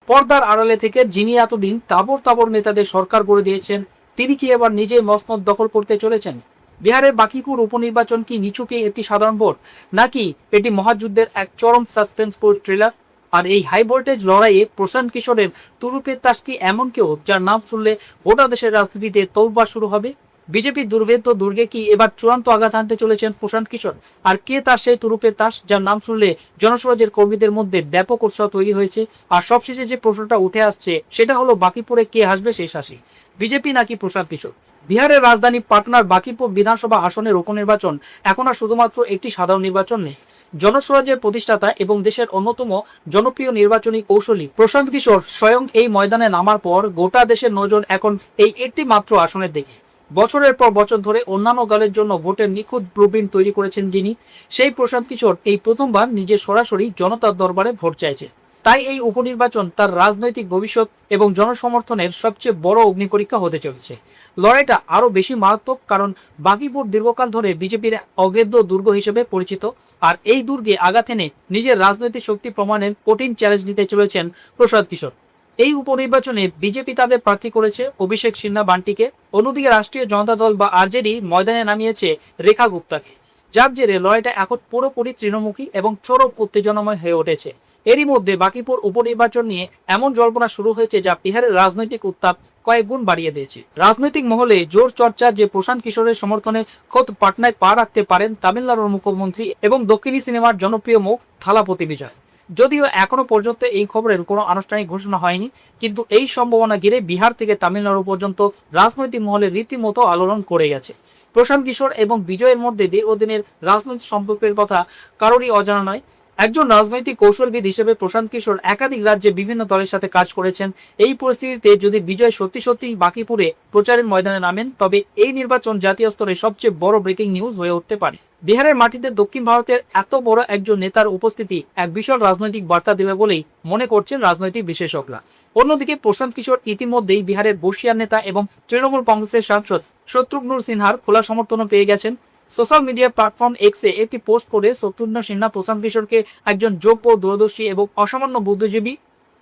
পর্দার আড়ালে থেকে যিনি এতদিন তাবর তাবর নেতাদের সরকার গড়ে দিয়েছেন, তিনি কি এবার নিজেই মসনদ দখল করতে চলেছেন? বিহারের বাকিপুর উপনির্বাচন কি নিছকই একটি সাধারণ ভোট, নাকি এটি মহাযুদ্ধের এক চরম সাসপেন্সফুল থ্রিলার? আর এই হাই ভোল্টেজ লড়াইয়ে প্রশান্ত কিশোরের তুরুপের তাস কি এমন কেউ যার নাম শুনলে গোটা দেশের রাজনীতিতে তোলপাড় শুরু হবে? বিজেপির দুর্ভেদ্য দুর্গে কি এবার চূড়ান্ত আঘাত হানতে চলেছেন প্রশান্ত কিশোর? আর কে তার সেই তুরুপের তাস যার নাম শুনলে জনসমাজের কর্মীদের মধ্যে ব্যাপক উৎসাহ তৈরি হয়েছে? আর সবশেষে যে প্রশ্নটা উঠে আসছে সেটা হলো, বাকিপুরে কে হাসবে শেষ হাসি, বিজেপি নাকি প্রশান্ত কিশোর? বিহারের রাজধানী পাটনার বাকিপুর বিধানসভা আসনের উপনির্বাচন এখন আর শুধুমাত্র একটি সাধারণ নির্বাচন নেই। জনস্বরাজ্যের প্রতিষ্ঠাতা এবং দেশের অন্যতম জনপ্রিয় নির্বাচনী কৌশলী প্রশান্ত কিশোর স্বয়ং এই ময়দানে নামার পর গোটা দেশের নজর এখন এই একটি মাত্র আসনের দিকে। বছরের পর বছর ধরে অন্যান্য দলের জন্য ভোটের নিখুঁত ব্লুপ্রিন্ট তৈরি করেছেন যিনি, সেই প্রশান্ত কিশোর এই প্রথমবার নিজে সরাসরি জনতার দরবারে ভোট চাইছে। তাই এই উপনির্বাচন তার রাজনৈতিক ভবিষ্যৎ এবং জনসমর্থনের সবচেয়ে বড় অগ্নিপরীক্ষা হতে চলেছে। লড়াইটা আরও বেশি মারাত্মক কারণ বাকিপুর দীর্ঘকাল ধরে বিজেপির অভেদ্য দুর্গ হিসেবে পরিচিত। আর এই দুর্গে আঘাত এনে নিজের রাজনৈতিক শক্তি প্রমাণের কঠিন চ্যালেঞ্জ নিতে চলেছেন প্রশান্ত কিশোর। এই উপনির্বাচনে বিজেপি তাদের প্রার্থী করেছে অভিষেক সিনহা বান্টিকে, অন্যদিকে রাষ্ট্রীয় জনতা দল বা আরজেডি ময়দানে নামিয়েছে রেখা গুপ্তাকে, যার জেরে লড়াইটা এখন পুরোপুরি তৃণমুখী এবং চরম উত্তেজনাময় হয়ে উঠেছে। এরই মধ্যে বাকিপুর উপনির্বাচন নিয়ে এমন জল্পনা শুরু হয়েছে যা বিহারের রাজনৈতিক উত্তাপ কয়েক গুণ বাড়িয়ে দিয়েছে। রাজনৈতিক মহলে জোর চর্চা যে প্রশান্ত কিশোরের সমর্থনে খোদ পাটনায় পা রাখতে পারেন তামিলনাড়ুর মুখ্যমন্ত্রী এবং দক্ষিণী সিনেমার জনপ্রিয় মুখ থালাপতি বিজয়। যদিও এখনো পর্যন্ত এই খবরের কোনো আনুষ্ঠানিক ঘোষণা হয়নি, কিন্তু এই সম্ভাবনা ঘিরে বিহার থেকে তামিলনাড়ু পর্যন্ত রাজনৈতিক মহলে রীতিমতো আলোড়ন করে গেছে। প্রশান্ত কিশোর এবং বিজয়ের মধ্যে দীর্ঘদিনের রাজনৈতিক সম্পর্কের কথা কারোরই অজানা নয়। একজন রাজনৈতিক কৌশলবিদ হিসেবে প্রশান্ত কিশোর একাধিক রাজ্যে বিভিন্ন দলের সাথে কাজ করেছেন। এই পরিস্থিতিতে যদি বিজয় সত্যি সত্যি বাকিপুরে প্রচারের ময়দানে নামেন, তবে এই নির্বাচন জাতীয় স্তরে সবচেয়ে বড় ব্রেকিং নিউজ হয়ে উঠতে পারে। বিহারের মাটিতে দক্ষিণ ভারতের এত বড় একজন নেতার উপস্থিতি এক বিশাল রাজনৈতিক বার্তা দেবে বলেই মনে করছেন রাজনৈতিক বিশেষজ্ঞরা। অন্যদিকে প্রশান্ত কিশোর ইতিমধ্যেই বিহারের বর্ষিয়ান নেতা এবং তৃণমূল কংগ্রেসের সাংসদ শত্রুঘ্ন সিনহার খোলা সমর্থনও পেয়ে গেছেন। সোশ্যাল মিডিয়া প্ল্যাটফর্ম এক্সে একটি পোস্ট করে শত্রুঘ্ন সিনহা প্রশান্ত কিশোরকে একজন যোগ্য, দূরদর্শী এবং অসামান্য বুদ্ধিজীবী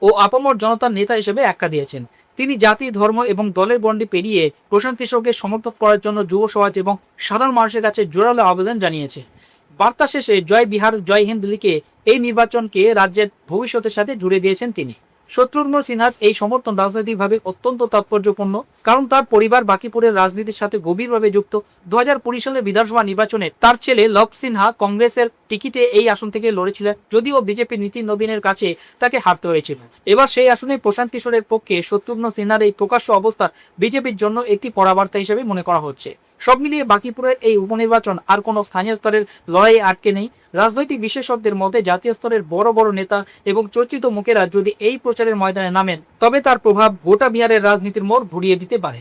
ও আপামর জনতার নেতা হিসেবে আখ্যা দিয়েছেন। তিনি জাতি, ধর্ম এবং দলের গণ্ডি পেরিয়ে প্রশান্ত কিশোরকে সমর্থন করার জন্য যুব সমাজ এবং সাধারণ মানুষের কাছে জোরালো আবেদন জানিয়েছে। বার্তা শেষে জয় বিহার জয় হিন্দ লিখে এই নির্বাচনকে রাজ্যের ভবিষ্যতের সাথে জুড়ে দিয়েছেন তিনি। শত্রুঘ্ন সিনহার এই সমর্থন রাজনৈতিকভাবে অত্যন্ত তাৎপর্যপূর্ণ, কারণ তার পরিবার বাকিপুরের রাজনীতির সাথে গভীরভাবে যুক্ত। 2020 সালের বিধানসভা নির্বাচনে তার ছেলে লভ সিনহা কংগ্রেসের টিকিটে এই আসন থেকে লড়েছিলেন, যদিও বিজেপি নীতিন নবীনের কাছে তাকে হারতে হয়েছিল। এবার সেই আসনে প্রশান্ত কিশোরের পক্ষে শত্রুঘ্ন সিনহার এই প্রকাশ্য অবস্থান বিজেপির জন্য একটি পরাবার্তা হিসেবে মনে করা হচ্ছে। সব মিলিয়ে বাকিপুরের এই উপনির্বাচন আর কোনো স্থানীয় স্তরের লড়াইয়ে আটকে নেই। রাজনৈতিক বিশেষজ্ঞদের মতে জাতীয় স্তরের বড় বড় নেতা এবং চর্চিত মুখেরা যদি এই প্রচারের ময়দানে নামেন, তবে তার প্রভাব গোটা বিহারের রাজনীতির মোড় ঘুরিয়ে দিতে পারে।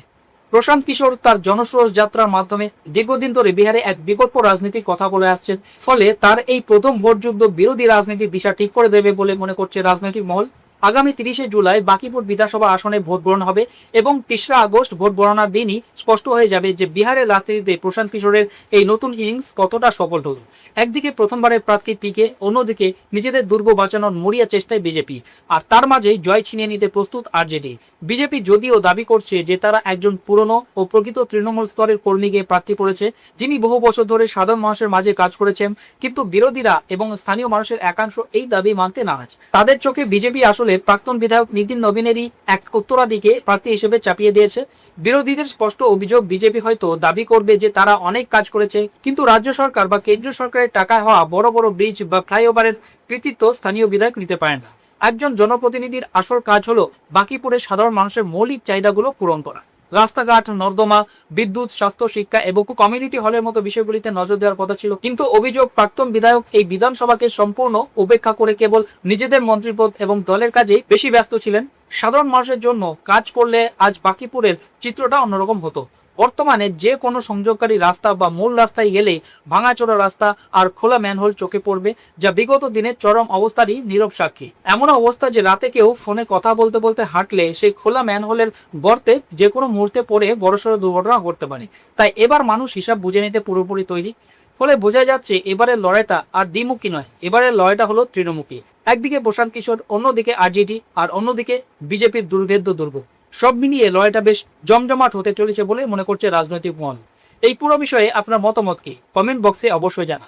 প্রশান্ত কিশোর তার জনসুরজ যাত্রার মাধ্যমে দীর্ঘদিন ধরে বিহারে এক বিকল্প রাজনীতির কথা বলে আসছেন, ফলে তার এই প্রথম ভোটযুদ্ধ বিরোধী রাজনীতির দিশা ঠিক করে দেবে বলে মনে করছে রাজনৈতিক মহল। আগামী 30শে জুলাই বাকিপুর বিধানসভা আসনে ভোট গ্রহণ হবে এবং 3রা আগস্ট ভোট গণনার দিনই স্পষ্ট হয়ে যাবে যে বিহারের রাজনীতিতে প্রশান্ত কিশোরের এই নতুন ইনিংস কতটা সফল হল। একদিকে প্রথমবারের প্রার্থী পিকে, অন্যদিকে নিজেদের দুর্গ বাঁচানোর মরিয়া চেষ্টায় বিজেপি, আর তার মাঝেই জয় ছিনিয়ে নিতে প্রস্তুত আরজেডি। বিজেপি যদিও দাবি করছে যে তারা একজন পুরনো ও প্রকৃত তৃণমূল স্তরের কর্মীকে প্রার্থী করেছে, যিনি বহু বছর ধরে সাধারণ মানুষের মাঝে কাজ করেছেন, কিন্তু বিরোধীরা এবং স্থানীয় মানুষের একাংশ এই দাবি মানতে নারাজ। তাদের চোখে বিজেপি আসলে প্রাক্তন বিধায়ক নীতিন নবীনেরই এক উত্তরাধিকে প্রার্থী হিসেবে চাপিয়ে দিয়েছে। বিরোধীদের স্পষ্ট অভিযোগ, বিজেপি হয়তো দাবি করবে যে তারা অনেক কাজ করেছে, কিন্তু রাজ্য সরকার বা কেন্দ্রীয় সরকারের টাকায় হওয়া বড় বড় ব্রিজ বা ফ্লাইওভারের কৃতিত্ব স্থানীয় বিধায়ক নিতে পারেন না। একজন জনপ্রতিনিধির আসল কাজ হলো বাকিপুরের সাধারণ মানুষের মৌলিক চাহিদাগুলো পূরণ করা। রাস্তাঘাট, নর্দমা, বিদ্যুৎ, স্বাস্থ্য, শিক্ষা এবং কমিউনিটি হলের মতো বিষয়গুলিতে নজর দেওয়ার কথা ছিল, কিন্তু অভিযোগ প্রাক্তন বিধায়ক এই বিধানসভাকে সম্পূর্ণ উপেক্ষা করে কেবল নিজেদের মন্ত্রিপদ এবং দলের কাজেই বেশি ব্যস্ত ছিলেন। সাধারণ মানুষের জন্য কাজ করলে আজ বাকিপুরের চিত্রটা অন্যরকম হতো। বর্তমানে যে কোনো সংযোগকারী রাস্তা বা মূল রাস্তায় গেলেই ভাঙাচোরা রাস্তা আর খোলা ম্যানহোল চোখে পড়বে, যা বিগত দিনের চরম অবস্থারই নীরব সাক্ষী। এমন অবস্থা যে রাতে কেউ ফোনে কথা বলতে বলতে হাঁটলে সেই খোলা ম্যানহোলের গর্তে যে কোনো মুহূর্তে পড়ে বড়সড় দুর্ঘটনা ঘটতে পারে। তাই এবার মানুষ হিসাব বুঝে নিতে পুরোপুরি তৈরি। ফলে বোঝা যাচ্ছে এবারের লড়াইটা আর দ্বিমুখী নয়, এবারের লড়াইটা হলো তৃণমুখী। একদিকে প্রশান্ত কিশোর, অন্যদিকে আরজেডি, আর অন্যদিকে বিজেপির দুর্ভেদ্য দুর্গ। সব মিলিয়ে লড়াইটা বেশ জমজমাট হতে চলেছে বলে মনে করছে রাজনৈতিক মহল। এই পুরো বিষয়ে আপনার মতামত কি? কমেন্ট বক্সে অবশ্যই জানান।